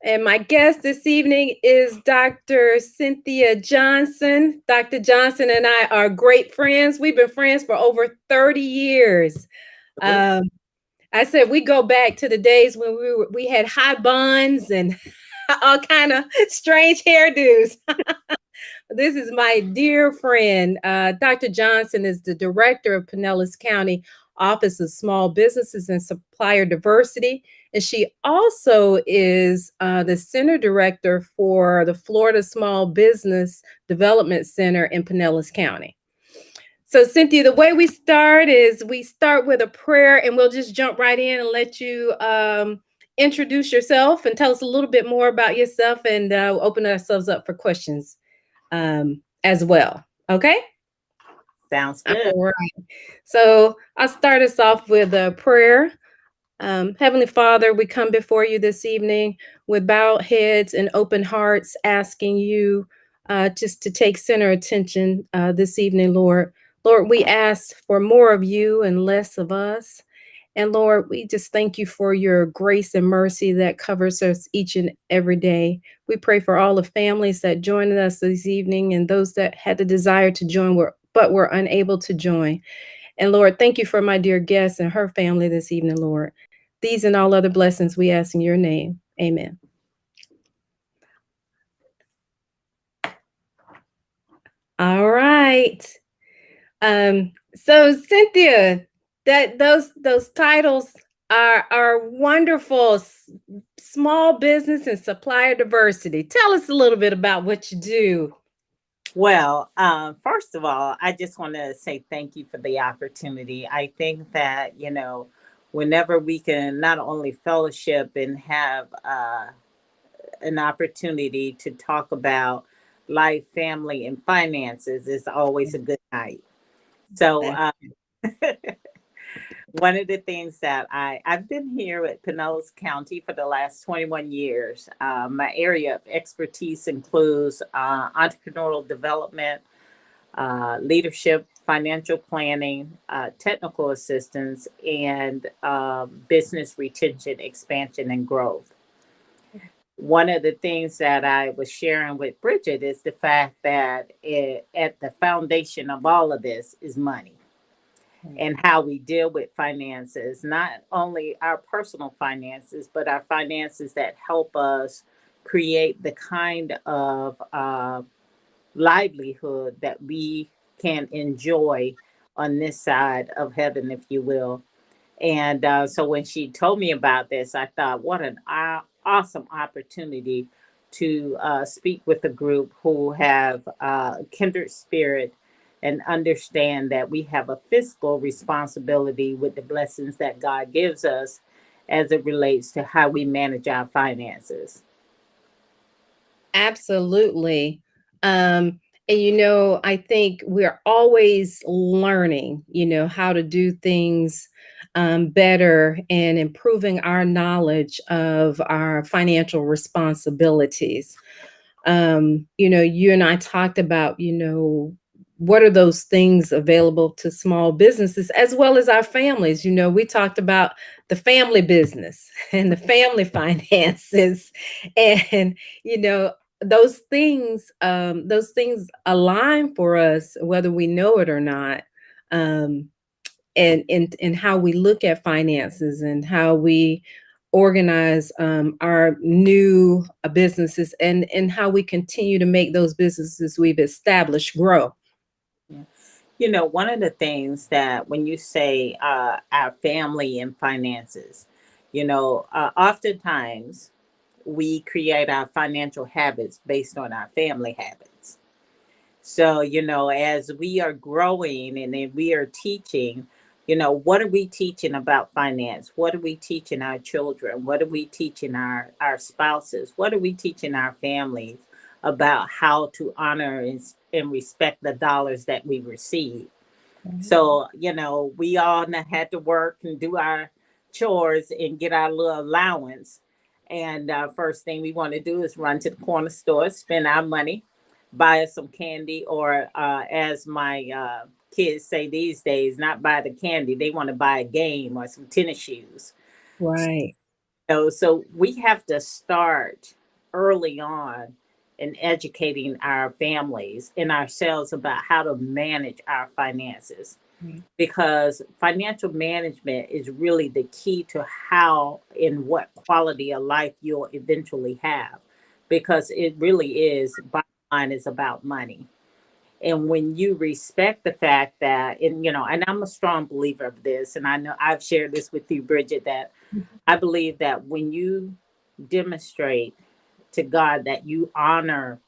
And my guest this evening is Dr. Cynthia Johnson. Dr. Johnson and I are great friends. We've been friends for over 30 years. Um, I said we go back to the days when we had high buns and all kind of strange hairdos. This is my dear friend. Dr. Johnson is the director of Pinellas County Office of Small Businesses and Supplier Diversity. And she also is the center director for the Florida Small Business Development Center in Pinellas County. So, Cynthia, the way we start is we start with a prayer and we'll just jump right in and let you introduce yourself and tell us a little bit more about yourself and open ourselves up for questions as well. Okay? Sounds good. All right. So I'll start us off with a prayer. Heavenly Father, we come before you this evening with bowed heads and open hearts, asking you just to take center attention this evening, Lord. Lord, we ask for more of you and less of us. And Lord, we just thank you for your grace and mercy that covers us each and every day. We pray for all the families that joined us this evening and those that had the desire to join but were unable to join. And Lord, thank you for my dear guest and her family this evening, Lord. These and all other blessings we ask in your name. Amen. All right. So Cynthia, that those titles are wonderful. Small business and supplier diversity. Tell us a little bit about what you do. Well, first of all, I just want to say thank you for the opportunity. I think that, whenever we can not only fellowship and have an opportunity to talk about life, family, and finances, is always a good night. So, That's one of the things that I've been here at Pinellas County for the last 21 years. My area of expertise includes entrepreneurial development, leadership, financial planning, technical assistance, and business retention, expansion, and growth. One of the things that I was sharing with Bridget is the fact that at the foundation of all of this is money and how we deal with finances, not only our personal finances, but our finances that help us create the kind of livelihood that we can enjoy on this side of heaven, if you will. And so when she told me about this, I thought, what an awesome opportunity to speak with a group who have kindred spirit and understand that we have a fiscal responsibility with the blessings that God gives us as it relates to how we manage our finances. absolutely. And I think we're always learning, how to do things better and improving our knowledge of our financial responsibilities. You and I talked about, what are those things available to small businesses as well as our families. We talked about the family business and the family finances, and you know those things align for us whether we know it or not. um, and how we look at finances and how we organize our new businesses and how we continue to make those businesses we've established grow. Yeah. One of the things that when you say our family and finances, oftentimes we create our financial habits based on our family habits. So, as we are growing and then we are teaching, what are we teaching about finance? What are we teaching our children? What are we teaching our spouses? What are we teaching our families about how to honor and respect the dollars that we receive? So, we all had to work and do our chores and get our little allowance. And first thing we want to do is run to the corner store, spend our money, buy us some candy, or as my kids say these days, not buy the candy, they want to buy a game or some tennis shoes. Right. So we have to start early on in educating our families and ourselves about how to manage our finances, Right. because financial management is really the key to how and what quality of life you'll eventually have, because it really is, bottom line, is about money. And when you respect the fact that, and and I'm a strong believer of this, and I know I've shared this with you, Bridget, that I believe that when you demonstrate to God that you honor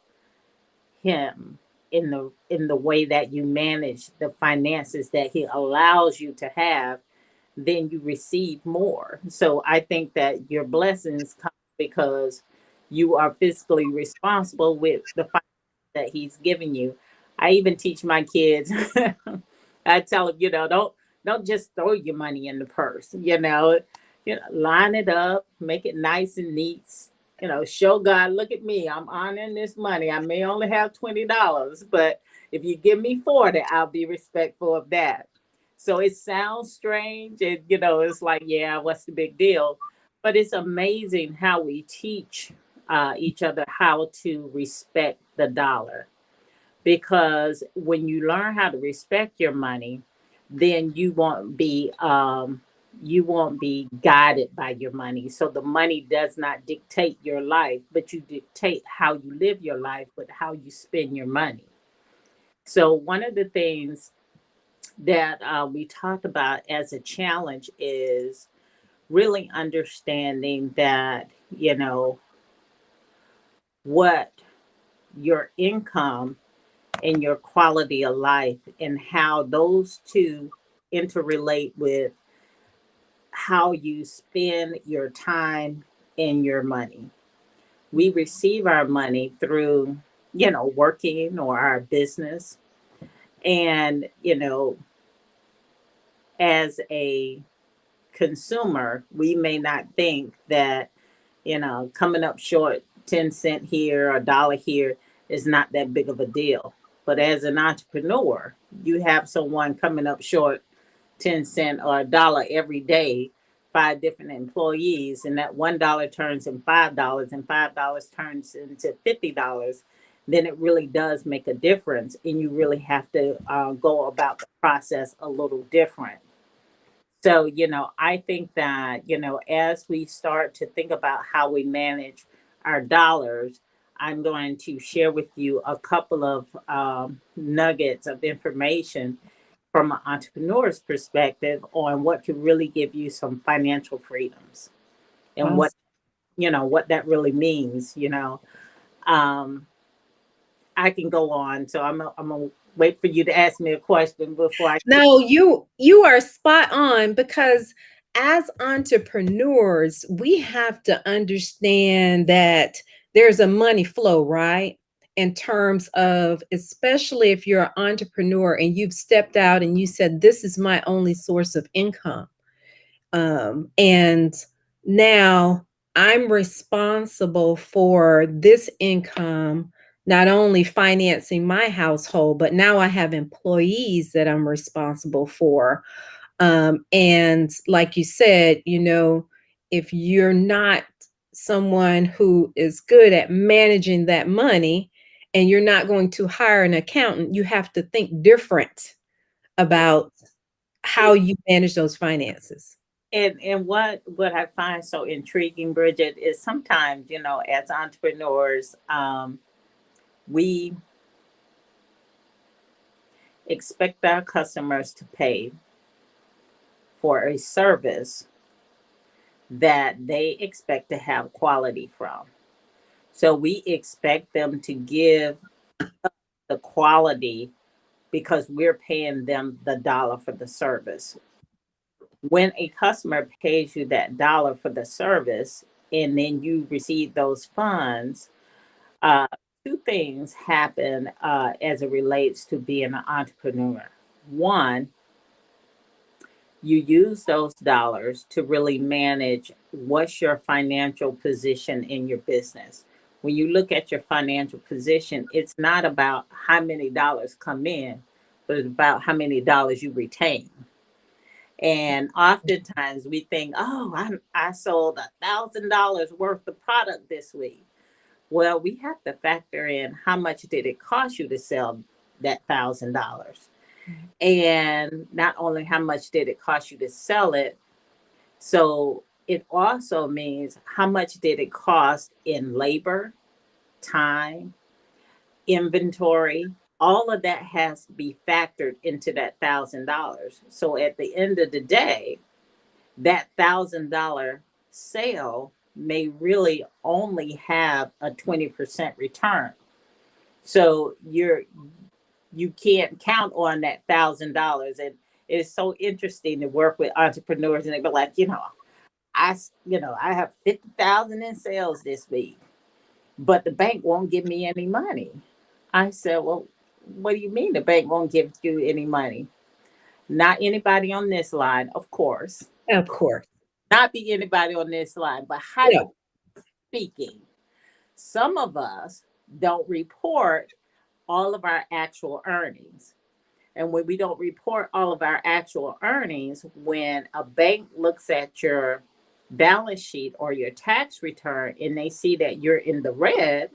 him in the way that you manage the finances that he allows you to have, then you receive more. So I think that your blessings come because you are fiscally responsible with the that he's giving you. I even teach my kids. I tell them, don't just throw your money in the purse. Line it up, make it nice and neat. Show God, look at me. I'm honoring this money. I may only have $20, but if you give me 40, I'll be respectful of that. So it sounds strange, and it's like, yeah, what's the big deal? But it's amazing how we teach each other how to respect the dollar, because when you learn how to respect your money, then you won't be guided by your money. So the money does not dictate your life, but you dictate how you live your life with how you spend your money. So one of the things that we talked about as a challenge is really understanding that what your income and your quality of life, and how those two interrelate with how you spend your time and your money. We receive our money through, working or our business. And, as a consumer, we may not think that, coming up short 10 cent here or a dollar here is not that big of a deal. But as an entrepreneur, you have someone coming up short 10 cent or a dollar every day, five different employees, and that $1 turns in $5 and $5 turns into $50, then it really does make a difference. And you really have to go about the process a little different. So, I think that, as we start to think about how we manage our dollars, I'm going to share with you a couple of nuggets of information from an entrepreneur's perspective on what can really give you some financial freedoms, and what, Awesome. what that really means. Um, I can go on. So I'm gonna wait for you to ask me a question before I. No, you are spot on, because as entrepreneurs, we have to understand that there's a money flow, right? In terms of, especially if you're an entrepreneur and you've stepped out and you said, this is my only source of income. And now I'm responsible for this income, not only financing my household, but now I have employees that I'm responsible for. And like you said, if you're not someone who is good at managing that money and you're not going to hire an accountant, you have to think different about how you manage those finances. And what I find so intriguing, Bridget, is sometimes, as entrepreneurs, we expect our customers to pay for a service that they expect to have quality from. So we expect them to give the quality because we're paying them the dollar for the service. When a customer pays you that dollar for the service and then you receive those funds, uh, two things happen as it relates to being an entrepreneur. One, you use those dollars to really manage what's your financial position in your business. When you look at your financial position, it's not about how many dollars come in, but it's about how many dollars you retain. And oftentimes we think, oh, I sold $1,000 worth of product this week. Well, we have to factor in how much did it cost you to sell that $1,000. And not only how much did it cost you to sell it, so it also means how much did it cost in labor, time, inventory. All of that has to be factored into that $1,000. So at the end of the day, that $1,000 sale may really only have a 20% return. So you can't count on that $1,000. And it's so interesting to work with entrepreneurs, and they be like, I have 50,000 in sales this week, but the bank won't give me any money. I said, well, what do you mean the bank won't give you any money? Not anybody on this line, of course. Of course. Not be anybody on this line, but Yeah. hypothetically speaking, some of us don't report all of our actual earnings. And when we don't report all of our actual earnings, when a bank looks at your balance sheet or your tax return and they see that you're in the red,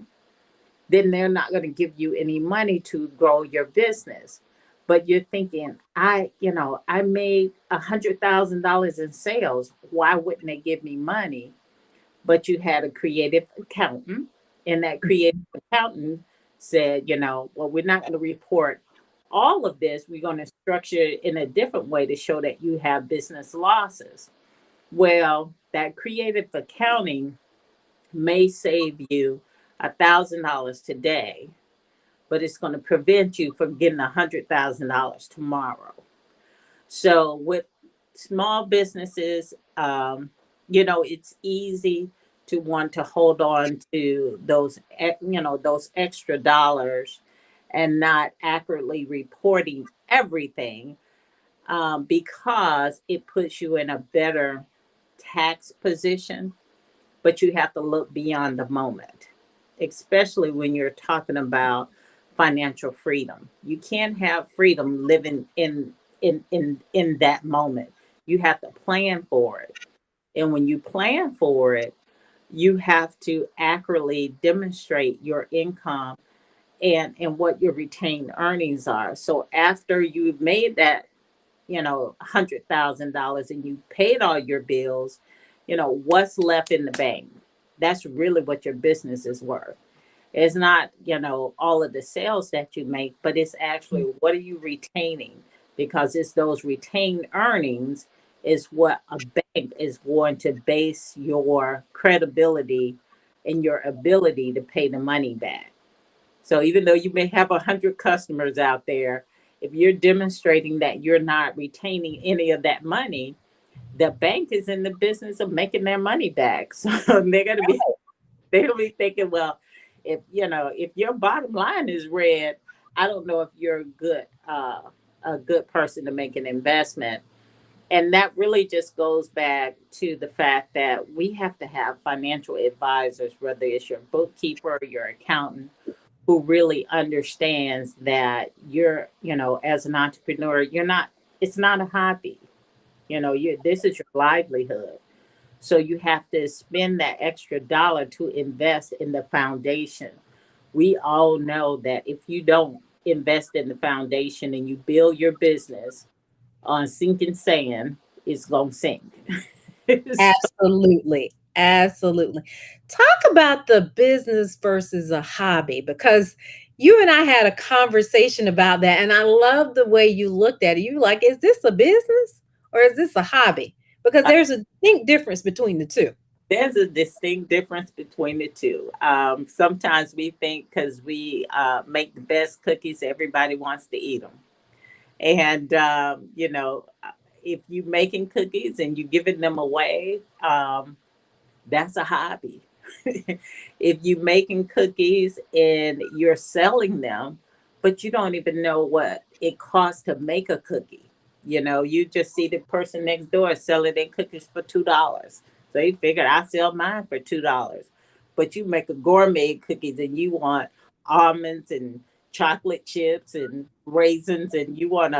then they're not going to give you any money to grow your business. But you're thinking, I made $100,000 in sales. Why wouldn't they give me money? But you had a creative accountant, and that creative accountant said, well, we're not going to report all of this. We're going to structure it in a different way to show that you have business losses. Well, that creative accounting may save you $1,000 today, but it's going to prevent you from getting $100,000 tomorrow. So with small businesses, it's easy to want to hold on to those extra dollars and not accurately reporting everything, because it puts you in a better tax position. But you have to look beyond the moment, especially when you're talking about financial freedom. You can't have freedom living in that moment. You have to plan for it. And when you plan for it, you have to accurately demonstrate your income and what your retained earnings are. So after you've made that, $100,000 and you paid all your bills, what's left in the bank? That's really what your business is worth. It's not, all of the sales that you make, but it's actually what are you retaining? Because it's those retained earnings is what a bank is going to base your credibility and your ability to pay the money back. So even though you may have 100 customers out there, if you're demonstrating that you're not retaining any of that money, the bank is in the business of making their money back. So they're gonna be thinking, well, if your bottom line is red, I don't know if you're a good person to make an investment. And that really just goes back to the fact that we have to have financial advisors, whether it's your bookkeeper or your accountant, who really understands that as an entrepreneur, it's not a hobby. This is your livelihood. So you have to spend that extra dollar to invest in the foundation. We all know that if you don't invest in the foundation and you build your business on sinking sand, it's going to sink. Absolutely. Absolutely. Talk about the business versus a hobby, because you and I had a conversation about that. And I love the way you looked at it. You were like, is this a business or is this a hobby? Because there's a distinct difference between the two. There's a distinct difference between the two. Sometimes we think because we make the best cookies, everybody wants to eat them. And, if you're making cookies and you're giving them away, that's a hobby. If you're making cookies and you're selling them, but you don't even know what it costs to make a cookie. You just see the person next door selling their cookies for $2. So you figured I sell mine for $2. But you make a gourmet cookies and you want almonds and chocolate chips and raisins and you want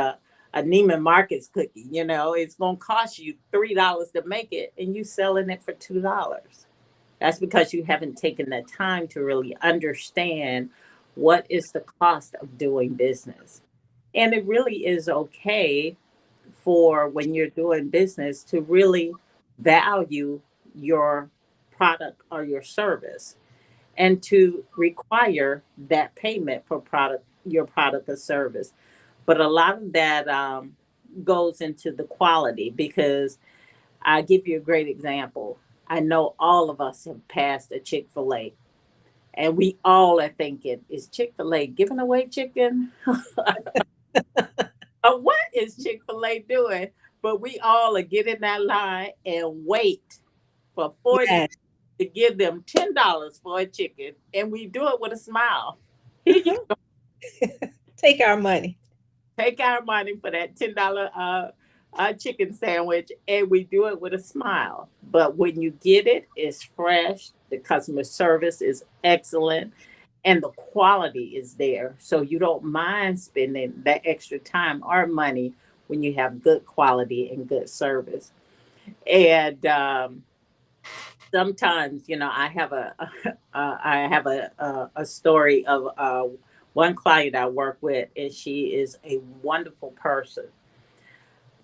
a Neiman Marcus cookie. You know, it's gonna cost you $3 to make it, and you selling it for $2. That's because you haven't taken the time to really understand what is the cost of doing business. And it really is okay for when you're doing business to really value your product or your service and to require that payment for your product or service. But a lot of that goes into the quality because I'll give you a great example. I know all of us have passed a Chick-fil-A, and we all are thinking, is Chick-fil-A giving away chicken? What is Chick-fil-A doing? But we all are get in that line and wait for 40 Yes. to give them $10 for a chicken, and we do it with a smile. Here you Take our money. take our money for that $10 chicken sandwich, and we do it with a smile. But when you get it, it's fresh. The customer service is excellent, and the quality is there. So you don't mind spending that extra time or money when you have good quality and good service. And sometimes, you know, I have a story of one client I work with, and she is a wonderful person.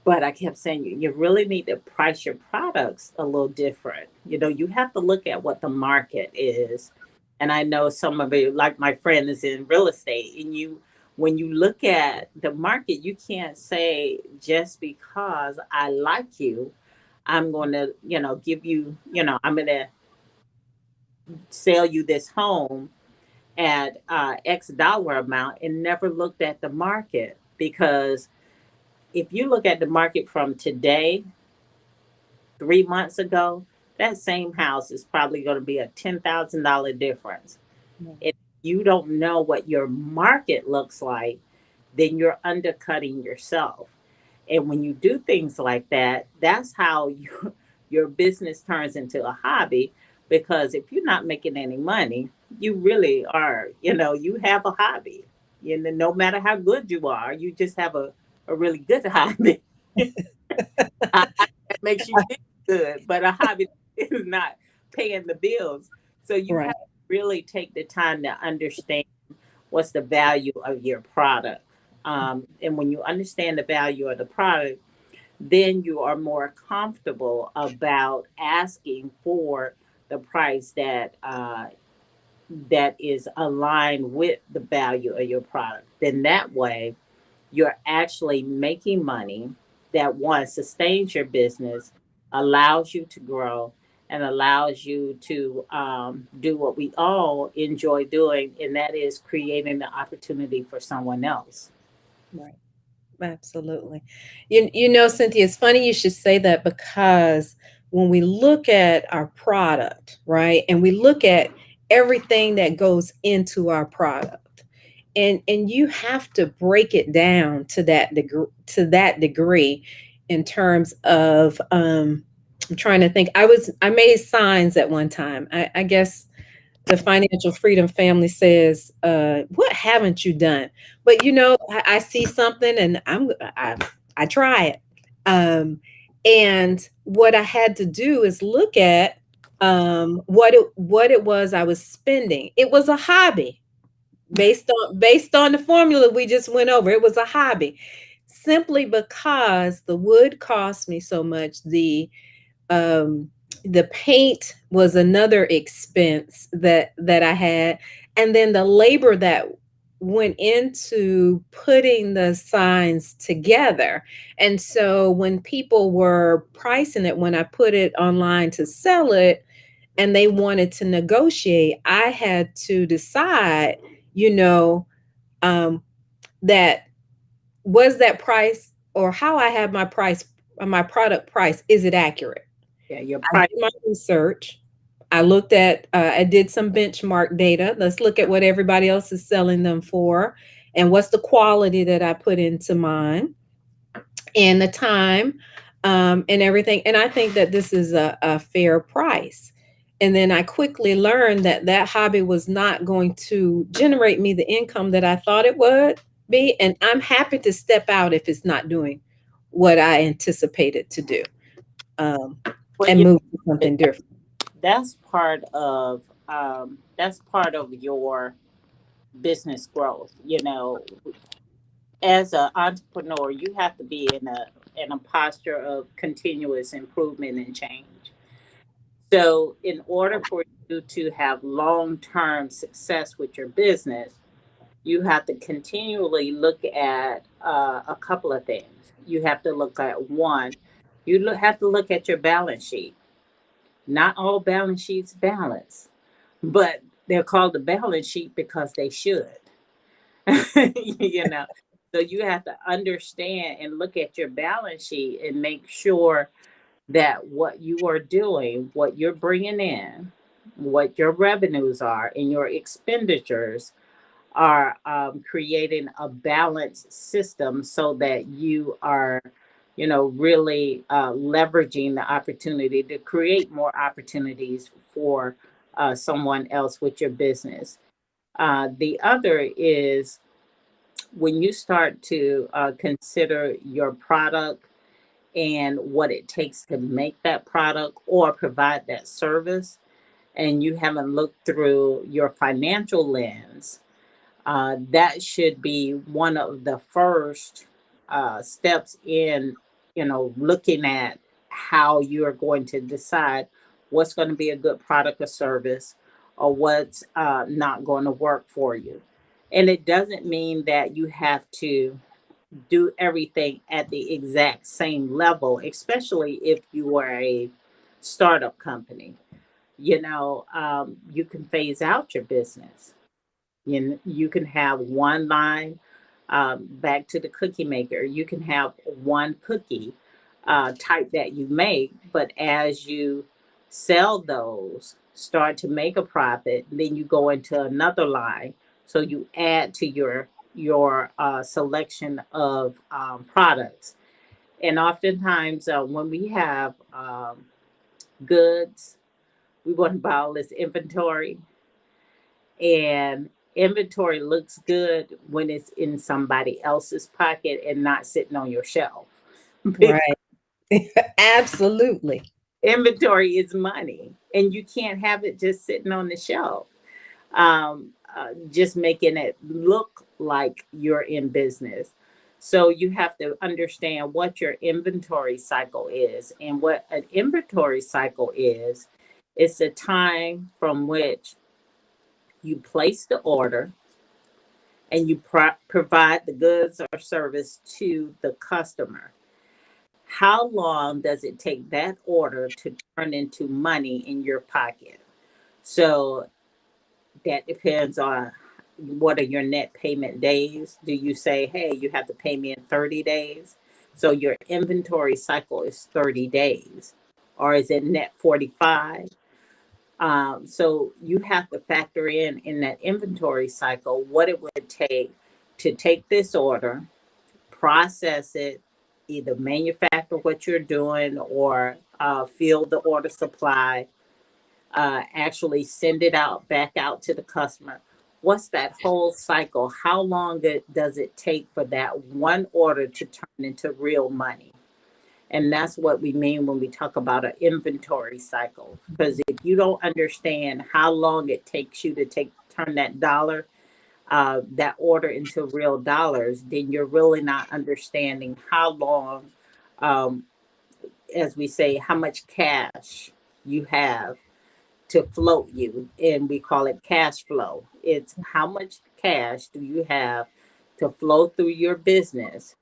But I kept saying, you really need to price your products a little different. You know, you have to look at what the market is. And I know some of you, like my friend, is in real estate, and when you look at the market, you can't say just because I like you, I'm going to, you know, give you, you know, I'm going to sell you this home at X dollar amount and never looked at the market. Because if you look at the market from today, 3 months ago, that same house is probably going to be a $10,000 difference. Yeah. If you don't know what your market looks like, then you're undercutting yourself. And when you do things like that, that's how your business turns into a hobby. Because if you're not making any money, you really are, you know, you have a hobby. You know, no matter how good you are, you just have a really good hobby. A hobby that makes you feel good, but a hobby that is not paying the bills. So you have Right. to really take the time to understand what's the value of your product. And when you understand the value of the product, then you are more comfortable about asking for the price that is aligned with the value of your product. Then that way, you're actually making money that one sustains your business, allows you to grow, and allows you to do what we all enjoy doing, and that is creating the opportunity for someone else. Right. Absolutely. You know, Cynthia, it's funny you should say that because when we look at our product, right, and we look at everything that goes into our product, and you have to break it down to that degree in terms of I'm trying to think. I made signs at one time. I guess the financial freedom family says, what haven't you done? But you know, I see something and I try it. Um, and what I had to do is look at what it was I was spending. It was a hobby based on the formula we just went over. It was a hobby simply because the wood cost me so much. Um the paint was another expense that I had, and then the labor that went into putting the signs together. And so when people were pricing it, when I put it online to sell it and they wanted to negotiate, I had to decide, you know, um that was that price, or how I have my product price, is it accurate? Yeah, your I price. did my research. I did some benchmark data. Let's look at what everybody else is selling them for and what's the quality that I put into mine and the time, and everything. And I think that this is a fair price. And then I quickly learned that that hobby was not going to generate me the income that I thought it would. be, and I'm happy to step out if it's not doing what I anticipated to do, um, Well, and you move to know, something different. that's part of that's part of your business growth. You know, as an entrepreneur, you have to be in a posture of continuous improvement and change. So, in order for you to have long term success with your business, you have to continually look at a couple of things. You have to look at one, have to look at your balance sheet. Not all balance sheets balance, but they're called the balance sheet because they should. you know, so you have to understand and look at your balance sheet and make sure that what you are doing, what you're bringing in, what your revenues are, and your expenditures are creating a balanced system so that you are, really leveraging the opportunity to create more opportunities for someone else with your business. The other is when you start to consider your product and what it takes to make that product or provide that service, and you haven't looked through your financial lens, that should be one of the first steps in, looking at how you are going to decide what's going to be a good product or service or what's not going to work for you. And it doesn't mean that you have to do everything at the exact same level, especially if you are a startup company. You can phase out your business. You can have one line, back to the cookie maker. You can have one cookie type that you make, but as you sell those, start to make a profit, then you go into another line. So you add to your selection of products. And oftentimes, when we have goods, we want to buy all this inventory, and inventory looks good when it's in somebody else's pocket and not sitting on your shelf. Because Right. Absolutely. inventory is money and you can't have it just sitting on the shelf, just making it look like you're in business. So you have to understand what your inventory cycle is. And what an inventory cycle is, it's the time from which you place the order and you provide the goods or service to the customer. How long does it take that order to turn into money in your pocket? So that depends on what are your net payment days. Do you say, hey, you have to pay me in 30 days? So your inventory cycle is 30 days. Or is it net 45? So you have to factor in that inventory cycle what it would take to take this order, process it, either manufacture what you're doing or fill the order supply, actually send it out back out to the customer. What's that whole cycle? How long does it take for that one order to turn into real money? And that's what we mean when we talk about an inventory cycle. Because if you don't understand how long it takes you to turn that dollar, that order into real dollars, then you're really not understanding how long, um, as we say, how much cash you have to float you. And we call it cash flow. It's how much cash do you have to flow through your business,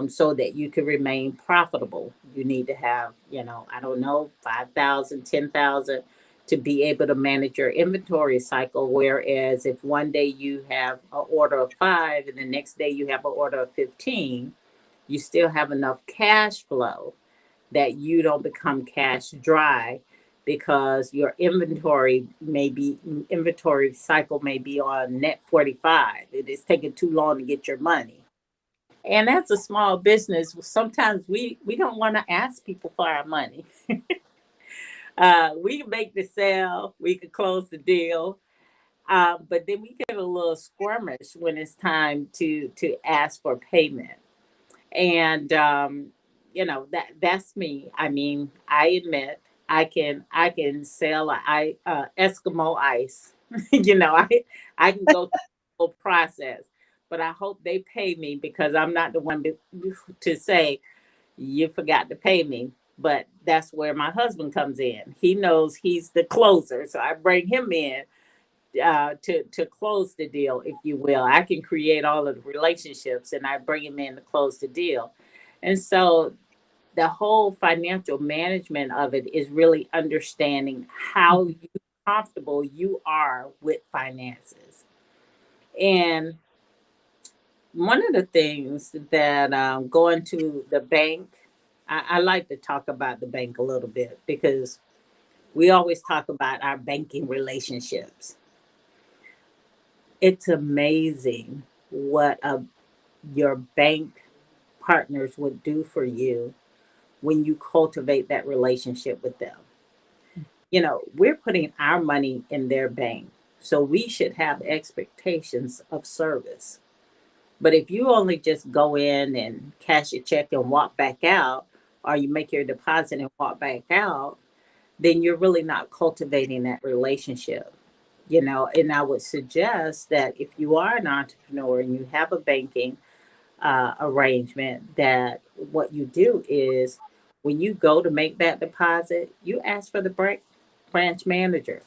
so that you can remain profitable. You need to have, I don't know, 5,000, 10,000 to be able to manage your inventory cycle. Whereas if one day you have an order of five and the next day you have an order of 15, you still have enough cash flow that you don't become cash dry because your inventory cycle may be on net 45. It is taking too long to get your money. And as a small business, sometimes we don't want to ask people for our money. We can make the sale, we can close the deal, But then we get a little squirmish when it's time to ask for payment. And that's me. I mean, I admit I can sell Eskimo ice. I can go through the whole process, but I hope they pay me because I'm not the one to say you forgot to pay me. But that's where my husband comes in. He knows he's the closer, so I bring him in to close the deal, if you will. I can create all of the relationships, and I bring him in to close the deal. And so the whole financial management of it is really understanding how comfortable you are with finances. And one of the things that going to the bank, I like to talk about the bank a little bit because we always talk about our banking relationships. It's amazing what your bank partners would do for you when you cultivate that relationship with them. We're putting our money in their bank, so we should have expectations of service. But if you only just go in and cash your check and walk back out, or you make your deposit and walk back out, then you're really not cultivating that relationship. And I would suggest that if you are an entrepreneur and you have a banking arrangement, that what you do is when you go to make that deposit, you ask for the branch manager.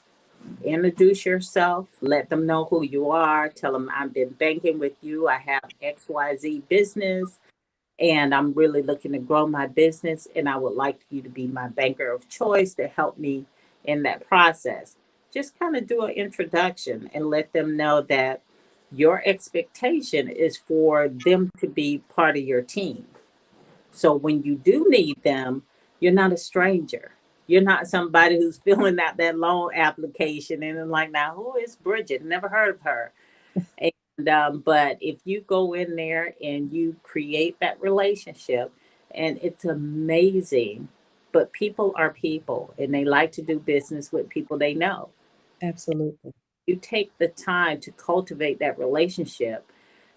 Introduce yourself, let them know who you are, tell them I've been banking with you, I have XYZ business, and I'm really looking to grow my business, and I would like you to be my banker of choice to help me in that process. Just kind of do an introduction and let them know that your expectation is for them to be part of your team. So when you do need them, you're not a stranger. You're not somebody who's filling out that loan application and then like, now who is Bridget? Never heard of her. And but if you go in there and you create that relationship, and it's amazing. But people are people, and they like to do business with people they know. Absolutely. You take the time to cultivate that relationship,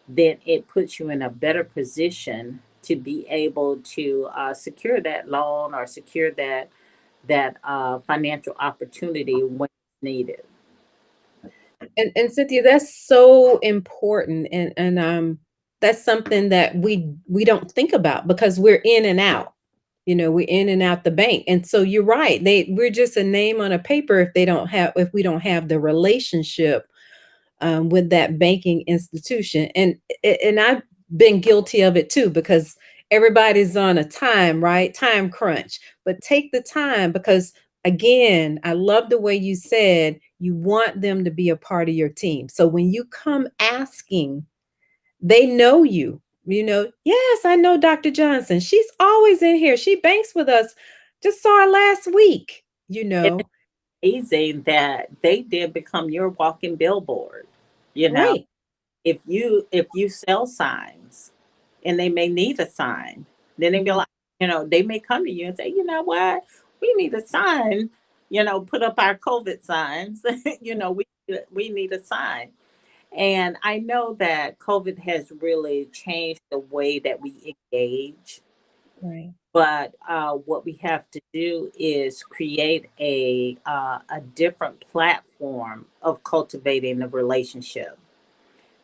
then it puts you in a better position to be able to secure that loan or secure that financial opportunity when it's needed. And Cynthia, that's so important, and that's something that we don't think about because we're in and out. We're in and out the bank, and so you're right. We're just a name on a paper if we don't have the relationship with that banking institution. And I've been guilty of it too because everybody's on a time crunch. But take the time because again, I love the way you said you want them to be a part of your team. So when you come asking, they know you. Yes, I know Dr. Johnson. She's always in here. She banks with us. Just saw her last week, you It's know. amazing that they did become your walking billboard. You know, Right. if you sell signs and they may need a sign, then they be Mhm. like, they may come to you and say, you know what, we need a sign. Put up our COVID signs. We need a sign. And I know that COVID has really changed the way that we engage. Right. But what we have to do is create a different platform of cultivating the relationship,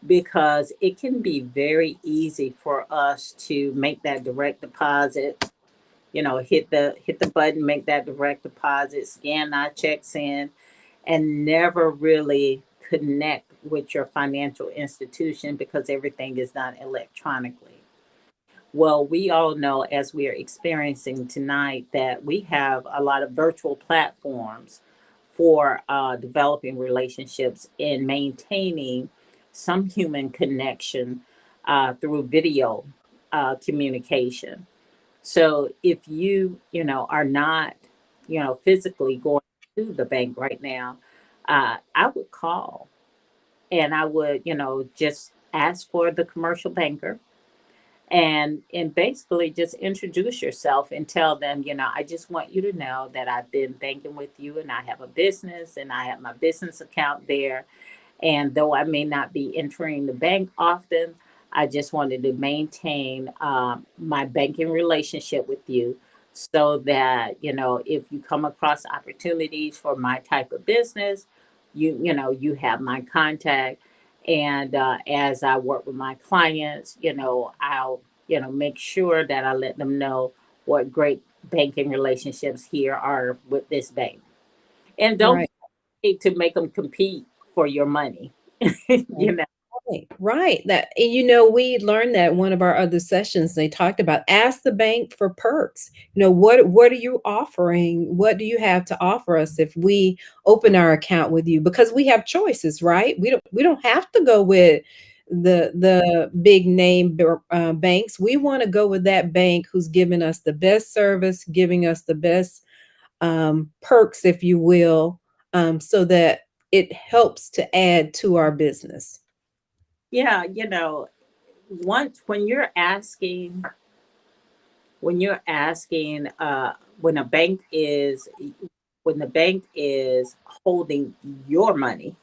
because it can be very easy for us to make that direct deposit. Hit the button, make that direct deposit, scan our checks in, and never really connect with your financial institution because everything is done electronically. Well, we all know, as we are experiencing tonight, that we have a lot of virtual platforms for developing relationships and maintaining some human connection through video communication. So if are not, physically going to the bank right now, I would call, and I would, just ask for the commercial banker, and basically just introduce yourself and tell them, I just want you to know that I've been banking with you, and I have a business, and I have my business account there, And though I may not be entering the bank often, I just wanted to maintain my banking relationship with you so that, if you come across opportunities for my type of business, you have my contact. And as I work with my clients, I'll, make sure that I let them know what great banking relationships here are with this bank. And don't Right. be afraid to make them compete for your money. you know Right, right. That we learned that in one of our other sessions. They talked about ask the bank for perks. What are you offering? What do you have to offer us if we open our account with you? Because we have choices, right? We don't have to go with the big name banks. We want to go with that bank who's giving us the best service, giving us the best perks, if you will, so that it helps to add to our business. yeah, once when you're asking when the bank is holding your money,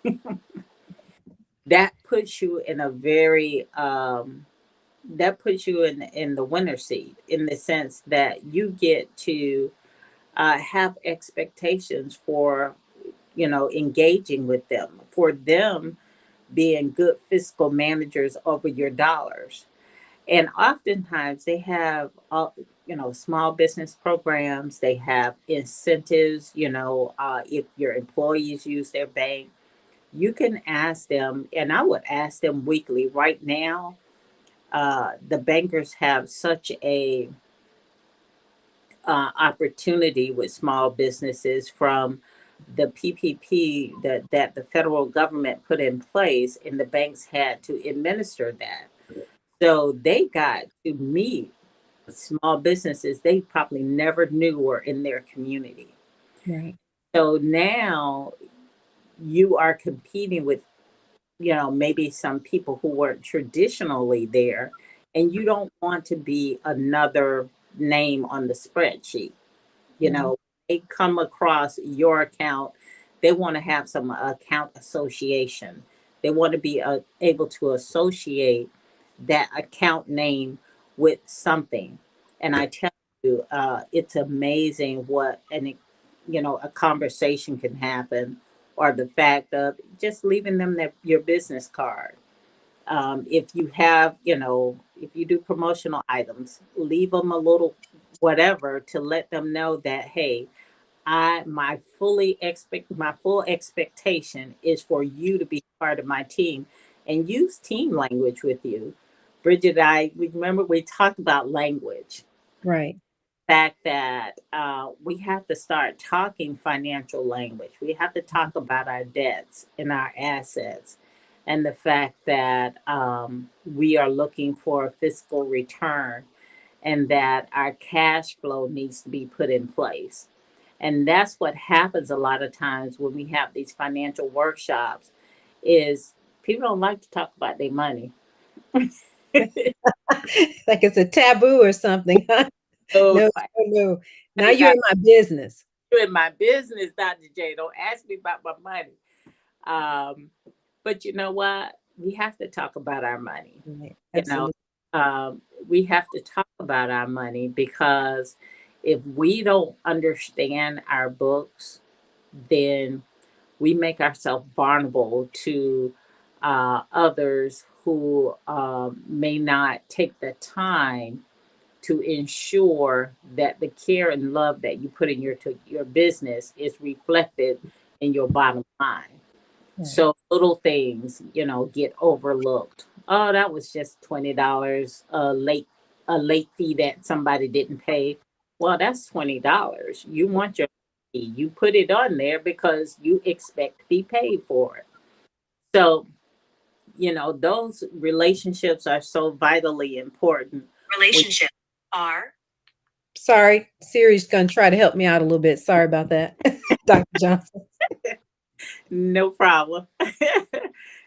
that puts you in a very that puts you in the winner's seat, in the sense that you get to have expectations for engaging with them, for them being good fiscal managers over your dollars. And oftentimes they have small business programs. They have incentives. If your employees use their bank, you can ask them, and I would ask them weekly. Right now, the bankers have such a opportunity with small businesses from the PPP that the federal government put in place, and the banks had to administer that. So they got to meet small businesses they probably never knew were in their community. Right. So now you are competing with, maybe some people who weren't traditionally there, and you don't want to be another name on the spreadsheet. you Right. know they come across your account, they want to have some account association. They want to be able to associate that account name with something. And I tell you, it's amazing what a conversation can happen, or the fact of just leaving them your business card. If you have, if you do promotional items, leave them a little whatever to let them know that, hey, my full expectation is for you to be part of my team, and use team language with you. Bridget, I remember we talked about language, Right. fact that we have to start talking financial language. We have to talk about our debts and our assets, and the fact that we are looking for a fiscal return, and that our cash flow needs to be put in place. And that's what happens a lot of times when we have these financial workshops, is people don't like to talk about their money. Like it's a taboo or something. Huh? So No, no, no. Now I you're got in my business. you in my business, Dr. J. Don't ask me about my money. Um, but you know what? We have to talk about our money. Right. You know, Absolutely. we have to talk about our money, because if we don't understand our books, then we make ourselves vulnerable to others who may not take the time to ensure that the care and love that you put in your business is reflected in your bottom line. Right. So little things, get overlooked. Oh, that was just $20 a late fee that somebody didn't pay. Well, that's $20. You want your fee. You put it on there because you expect to be paid for it. So, those relationships are so vitally important. When Relationship are. Sorry, Siri's gonna try to help me out a little bit. Sorry about that, Dr. Johnson. No problem.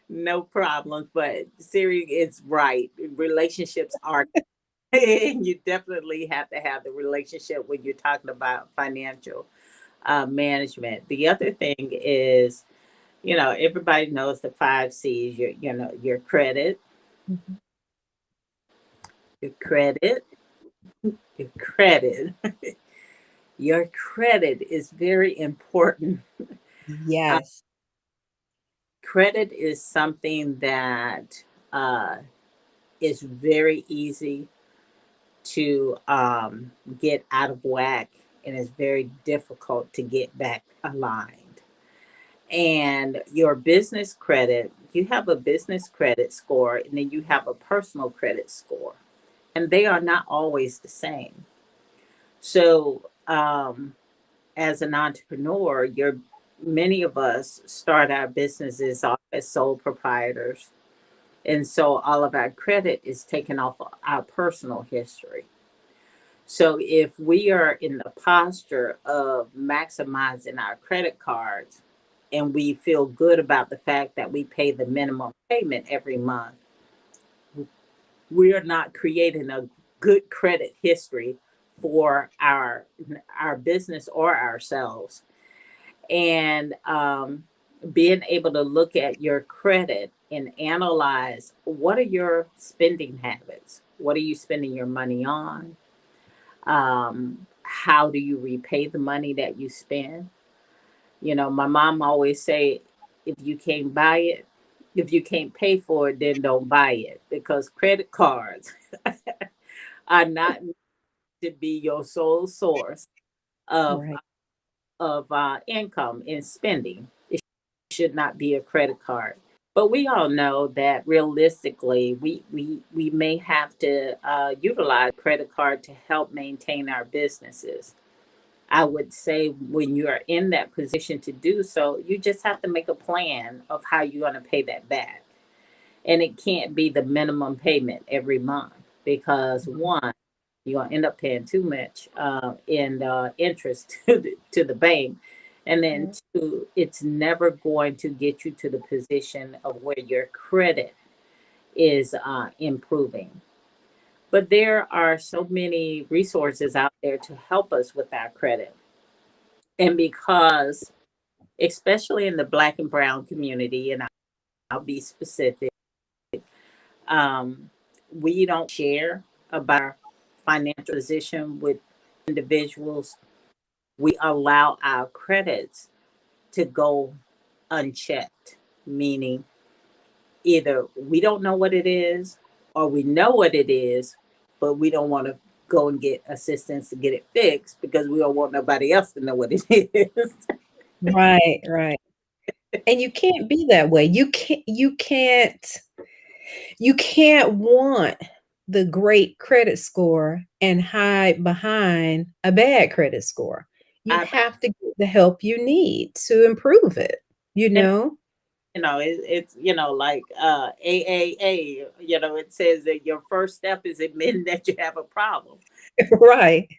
No problem. But Siri is right. Relationships are and you definitely have to have the relationship when you're talking about financial management. The other thing is, Everybody knows the 5 C's. Your credit, Mhm. your credit, your credit. Your credit is very important. Uh, Yes. Credit is something that uh, is very easy to get out of whack, and it's very difficult to get back aligned. And your business credit, you have a business credit score, and then you have a personal credit score, and they are not always the same. So, as an entrepreneur, many of us start our businesses off as sole proprietors. And so all of our credit is taken off of our personal history. So if we are in the posture of maximizing our credit cards and we feel good about the fact that we pay the minimum payment every month, we are not creating a good credit history for our business or ourselves. And being able to look at your credit and analyze, what are your spending habits? What are you spending your money on? How do you repay the money that you spend? My mom always say, if you can't buy it, if you can't pay for it, then don't buy it, because credit cards are not meant to be your sole source of Right. income and spending. It should not be a credit card. But we all know that realistically, we may have to utilize credit card to help maintain our businesses. I would say when you are in that position to do so, you just have to make a plan of how you're going to pay that back. And it can't be the minimum payment every month, because one, you're going to end up paying too much in interest to the bank. And then Right. two, it's never going to get you to the position of where your credit is improving. But there are so many resources out there to help us with our credit. And because, especially in the Black and Brown community, and I'll be specific, um, we don't share about our financial position with individuals. We allow our credits to go unchecked, meaning either we don't know what it is, or we know what it is, but we don't want to go and get assistance to get it fixed because we don't want nobody else to know what it is. Right, right. And you can't be that way. You can't want the great credit score and hide behind a bad credit score. You I, have to get the help you need to improve it, you and know? it's like AAA. It says that your first step is admitting that you have a problem. Right.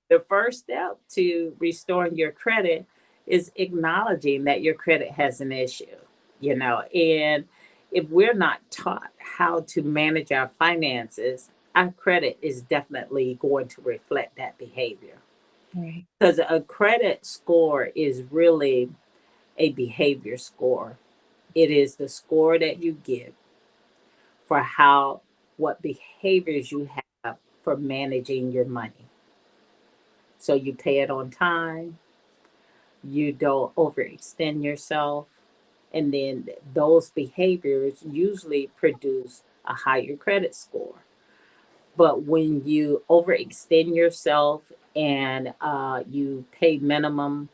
The first step to restoring your credit is acknowledging that your credit has an issue. And if we're not taught how to manage our finances, our credit is definitely going to reflect that behavior. Right. Because a credit score is really a behavior score. It is the score that you give for what behaviors you have for managing your money. So you pay it on time, you don't overextend yourself, and then those behaviors usually produce a higher credit score. But when you overextend yourself and you pay minimum,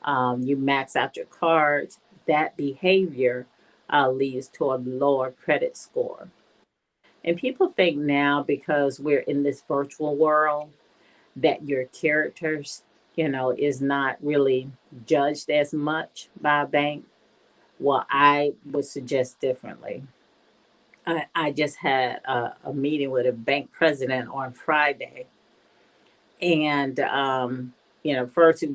you max out your cards, that behavior leads to a lower credit score. And people think now, because we're in this virtual world, that your characters, is not really judged as much by a bank. Well, I would suggest differently. I just had a meeting with a bank president on Friday, and first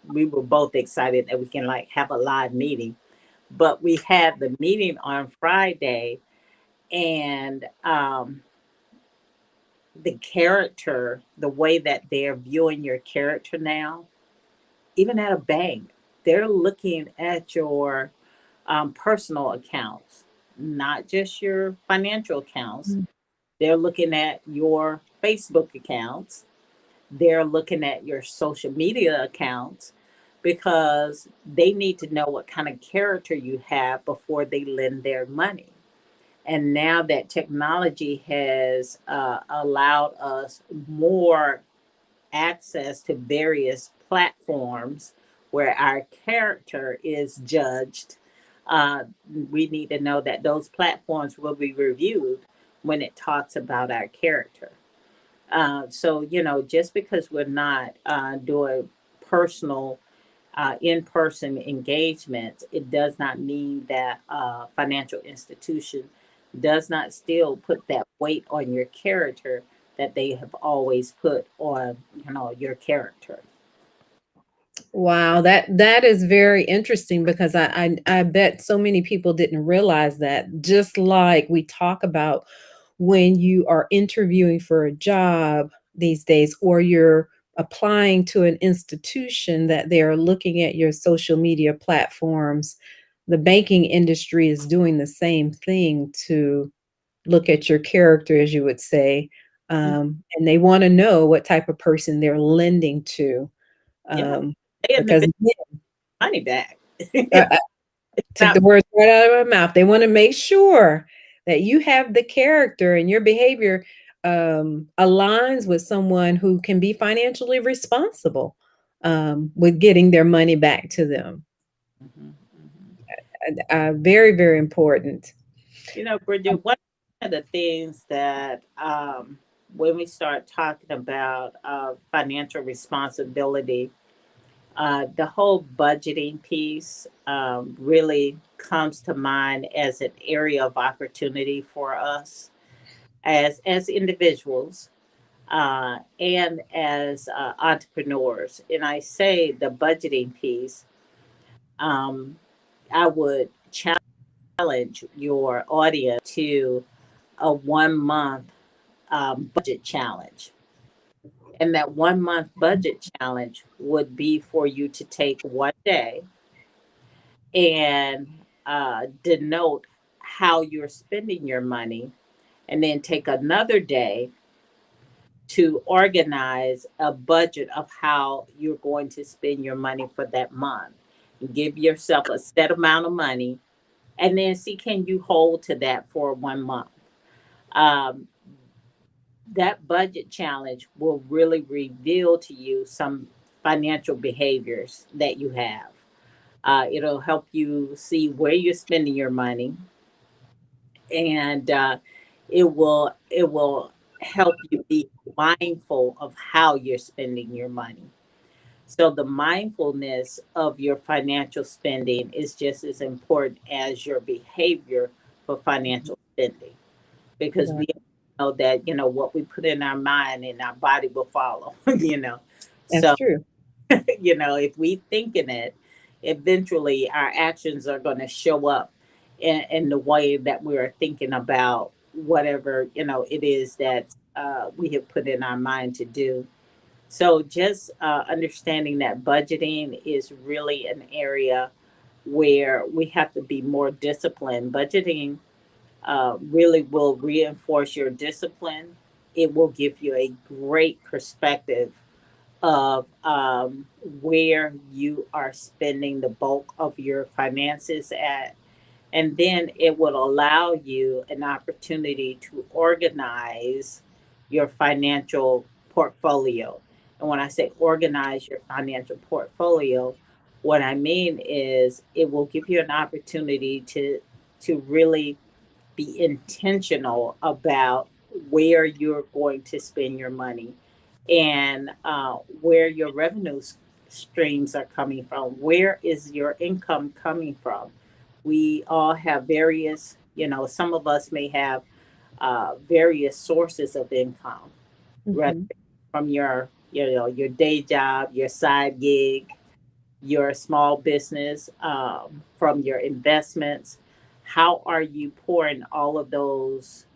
we were both excited that we can like have a live meeting, but we had the meeting on Friday, and the character, the way that they're viewing your character now, even at a bank, they're looking at your personal accounts, not just your financial accounts. They're looking at your Facebook accounts. They're looking at your social media accounts because they need to know what kind of character you have before they lend their money. And now that technology has allowed us more access to various platforms where our character is judged, uh, we need to know that those platforms will be reviewed when it talks about our character. So, just because we're not doing personal, in person engagements, it does not mean that financial institution does not still put that weight on your character that they have always put on, your character. Wow, that is very interesting because I bet so many people didn't realize that. Just like we talk about when you are interviewing for a job these days, or you're applying to an institution, that they are looking at your social media platforms. The banking industry is doing the same thing to look at your character, as you would say, Mhm. and they want to know what type of person they're lending to. Yeah, Um, they in the because business money back. I It's took not. the words right out of my mouth. They want to make sure that you have the character and your behavior aligns with someone who can be financially responsible with getting their money back to them. Mhm, mhm. Very, very important. Bridget, one of the things that when we start talking about financial responsibility, the whole budgeting piece really comes to mind as an area of opportunity for us as individuals and as entrepreneurs. And I say the budgeting piece, um, I would challenge your audience to a 1 month budget challenge. And that 1 month budget challenge would be for you to take one day and denote how you're spending your money, and then take another day to organize a budget of how you're going to spend your money for that month. Give yourself a set amount of money, and then see, can you hold to that for 1 month? Um, that budget challenge will really reveal to you some financial behaviors that you have. It'll help you see where you're spending your money, and it will help you be mindful of how you're spending your money. So the mindfulness of your financial spending is just as important as your behavior for financial spending, because Right. we know that what we put in our mind and our body will follow. That's So true. if we think in it, eventually our actions are going to show up in the way that we're thinking about whatever it is that we have put in our mind to do. So just understanding that budgeting is really an area where we have to be more disciplined. Budgeting really will reinforce your discipline. It will give you a great perspective of where you are spending the bulk of your finances at. And then it will allow you an opportunity to organize your financial portfolio. And when I say organize your financial portfolio, what I mean is it will give you an opportunity to really be intentional about where you're going to spend your money, and where your streams are coming from. Where is your income coming from? We all have various, some of us may have various sources of income, right? Hmm. From your day job, your side gig, your small business, from your investments. How are you pouring all of those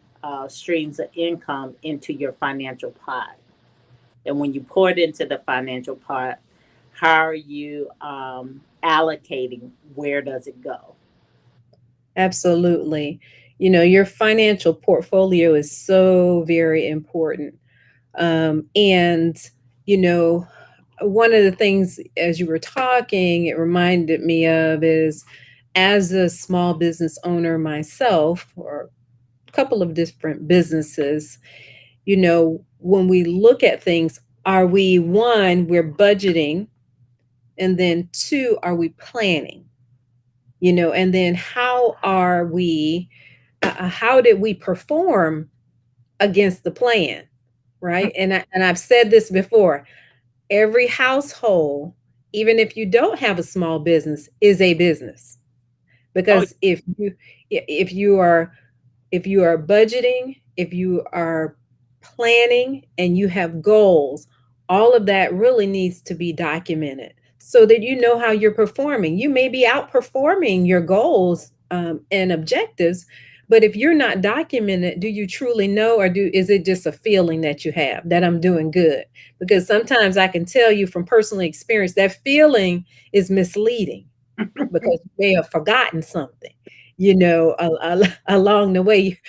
streams of income into your financial pot? And when you pour it into the financial pot, how are you allocating? Where does it go? Absolutely. Your financial portfolio is so very important. And, you know, one of the things as you were talking, it reminded me of is as a small business owner myself, or a couple of different businesses, when we look at things, are we one, we're budgeting, and then two, are we planning? And then how did we perform against the plan, right? And I've said this before, every household, even if you don't have a small business, is a business. Oh, Because if you are if you are budgeting, if you are planning and you have goals, all of that really needs to be documented so that you know how you're performing. You may be outperforming your goals and objectives, but if you're not documented, do you truly know, or is it just a feeling that you have that I'm doing good? Because sometimes I can tell you from personal experience that feeling is misleading because you may have forgotten something, along the way.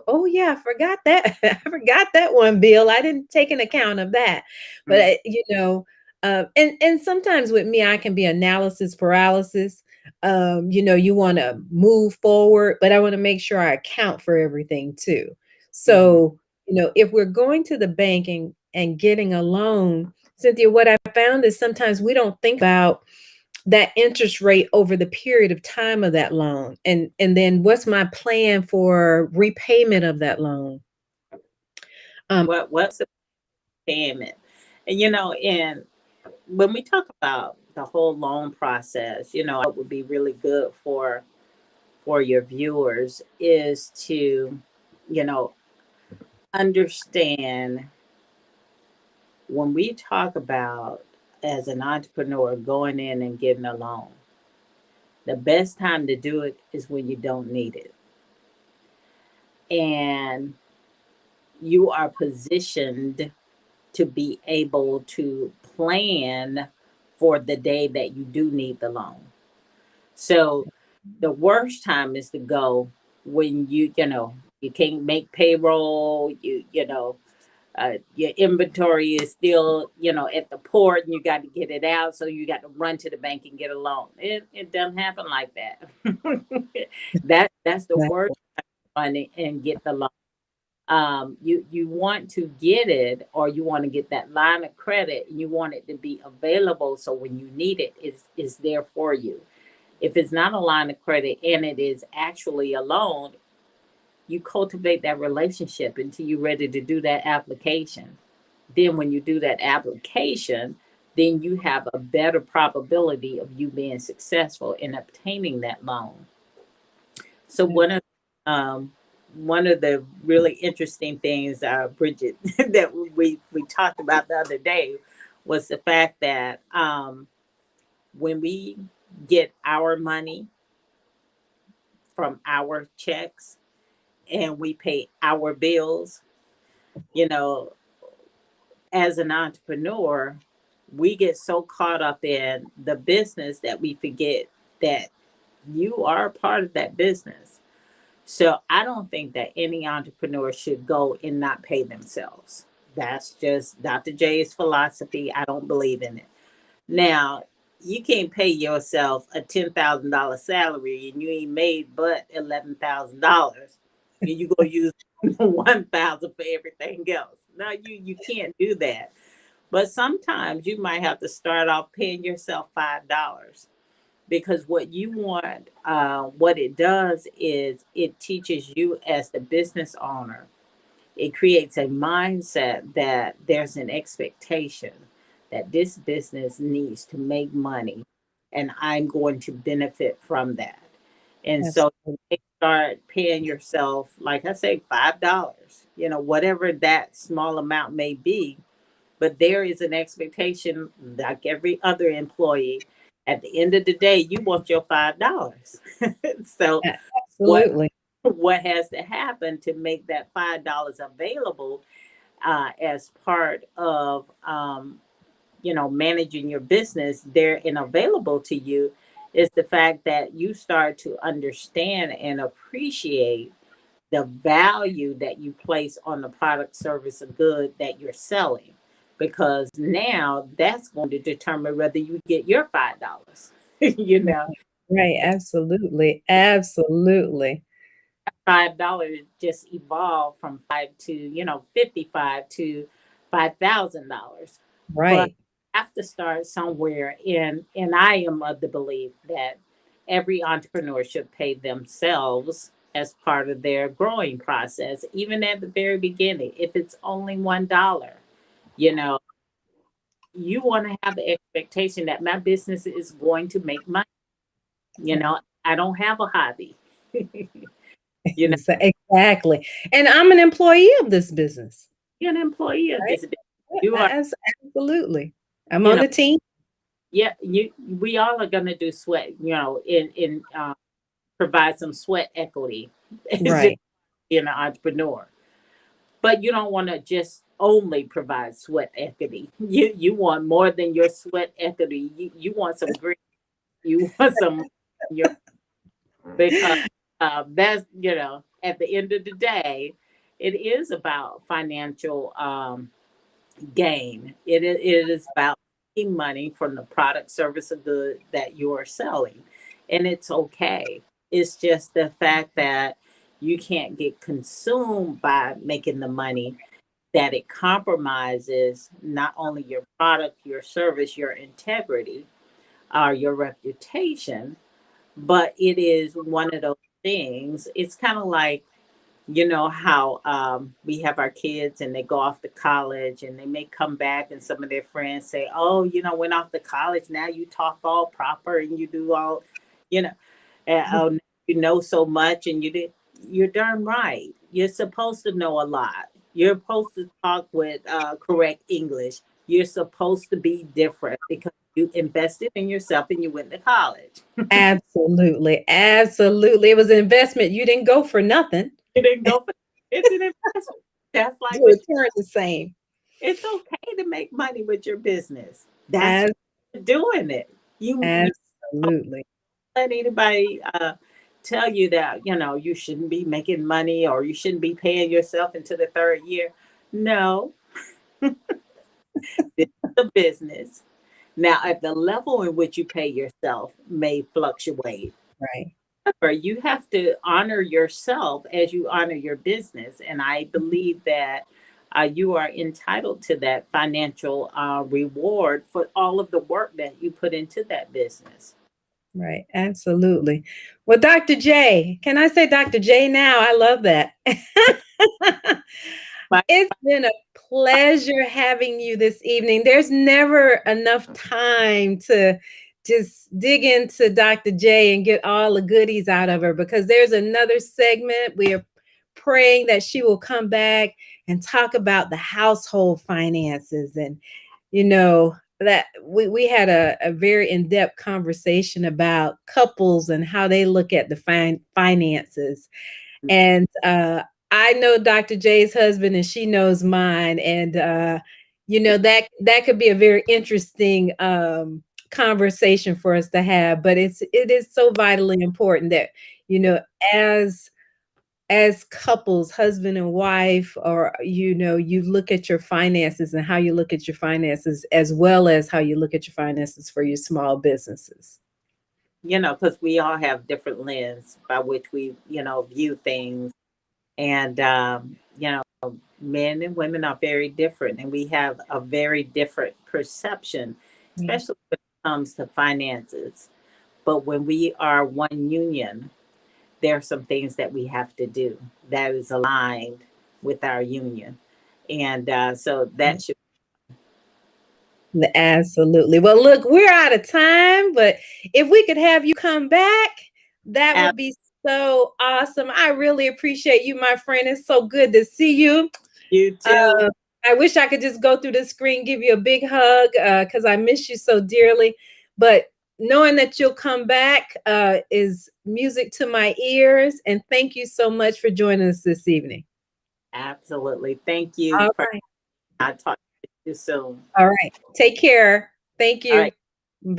Oh yeah, I forgot that. I forgot that one bill. I didn't take an account of that. But mm, and sometimes with me, I can be analysis paralysis. You want to move forward, but I want to make sure I account for everything too. mhm. So, if we're going to the bank and getting a loan, Cynthia, what I found is sometimes we don't think about that interest rate over the period of time of that loan, and then what's my plan for repayment of that loan. um What's the payment? And and when we talk about the whole loan process, what would be really good for your viewers is to, you know, understand when we talk about as an entrepreneur going in and getting a loan, the best time to do it is when you don't need it. And you are positioned to be able to plan for the day that you do need the loan. So the worst time is to go when you can't make payroll, your inventory is still, at the port and you got to get it out. So you got to run to the bank and get a loan. It doesn't happen like that. That's the worst money and get the loan. You want to get it, or you want to get that line of credit, and you want it to be available so when you need it, it's there for you. If it's not a line of credit and it is actually a loan, you cultivate that relationship until you're ready to do that application. Then when you do that application, then you have a better probability of you being successful in obtaining that loan. So one of the really interesting things, Bridget, that we talked about the other day was the fact that when we get our money from our checks and we pay our bills, you know, as an entrepreneur, we get so caught up in the business that we forget that you are a part of that business. So I don't think that any entrepreneur should go and not pay themselves. That's just Dr. J's philosophy. I don't believe in it. Now, you can't pay yourself a $10,000 salary and you ain't made but $11,000. And you go use 1,000 for everything else. No, you can't do that. But sometimes you might have to start off paying yourself $5, because what you want, what it does is it teaches you as the business owner. It creates a mindset that there's an expectation that this business needs to make money and I'm going to benefit from that. And so Absolutely. you start paying yourself, like I say, $5, whatever that small amount may be. But there is an expectation, like every other employee, at the end of the day, you want your $5. So what Absolutely. what has to happen to make that $5 available, as part of, managing your business there and available to you, It's the fact that you start to understand and appreciate the value that you place on the product, service, or good that you're selling. Because now that's going to determine whether you get your $5. you Right, know, right, absolutely, absolutely. $5 just evolved from five to, 55 to $5,000. But Right, you have to start somewhere, and I am of the belief that every entrepreneur should pay themselves as part of their growing process, even at the very beginning. If it's only $1, you know, you want to have the expectation that my business is going to make money. right. I don't have a hobby. you know, Exactly. And I'm an employee of this business, you're an employee of right? this business. You are, Absolutely. I'm you on know, the team. yeah, we all are gonna do sweat, in provide some sweat equity as just Right. being an entrepreneur. But you don't want to just only provide sweat equity. You want more than your sweat equity. You want some green. You want some your because that's at the end of the day, it is about financial gain. It is about making money from the product, service, or good that you are selling. And it's okay. It's just the fact that you can't get consumed by making the money, that it compromises not only your product, your service, your integrity, or your reputation, but it is one of those things. It's kind of like, how we have our kids and they go off to college and they may come back and some of their friends say, oh, went off to college, now you talk all proper and you do all, you know oh, you know so much, and you're darn right, you're supposed to know a lot, you're supposed to talk with correct English, you're supposed to be different because you invested in yourself and you went to college. Absolutely. Absolutely. It was an investment. You didn't go for nothing. You didn't go for it's an investment. That's To like with return the same. It's okay to make money with your business. That's As why you're doing it. You don't absolutely. let anybody tell you that you shouldn't be making money or you shouldn't be paying yourself into the third year. No, this is a business. Now, at the level in which you pay yourself may fluctuate. Right. However, you have to honor yourself as you honor your business. And I believe that you are entitled to that financial reward for all of the work that you put into that business. Right. Absolutely. Well, Dr. J, can I say Dr. J now? I love that. But It's been a pleasure having you this evening. There's never enough time to just dig into Dr. J and get all the goodies out of her because there's another segment. We are praying that she will come back and talk about the household finances. And, that we had a very in-depth conversation about couples and how they look at the finances. And I know Dr. J's husband and she knows mine. And that could be a very interesting conversation for us to have. But it is so vitally important that, you know, as as couples, husband and wife, or you look at your finances and how you look at your finances, as well as how you look at your finances for your small businesses. because we all have different lens by which we, view things. And, men and women are very different, and we have a very different perception, Yeah. especially when it comes to finances. But when we are one union, there are some things that we have to do that is aligned with our union. And so that should Absolutely. Well, look, we're out of time, but if we could have you come back, that have would be so awesome. I really appreciate you, my friend. It's so good to see you. you too. Uh, I wish I could just go through the screen, give you a big hug, because I miss you so dearly. But knowing that you'll come back is music to my ears. And thank you so much for joining us this evening. Absolutely. Thank you All for right. I'll talk to you soon. All right. Take care. Thank All right. you.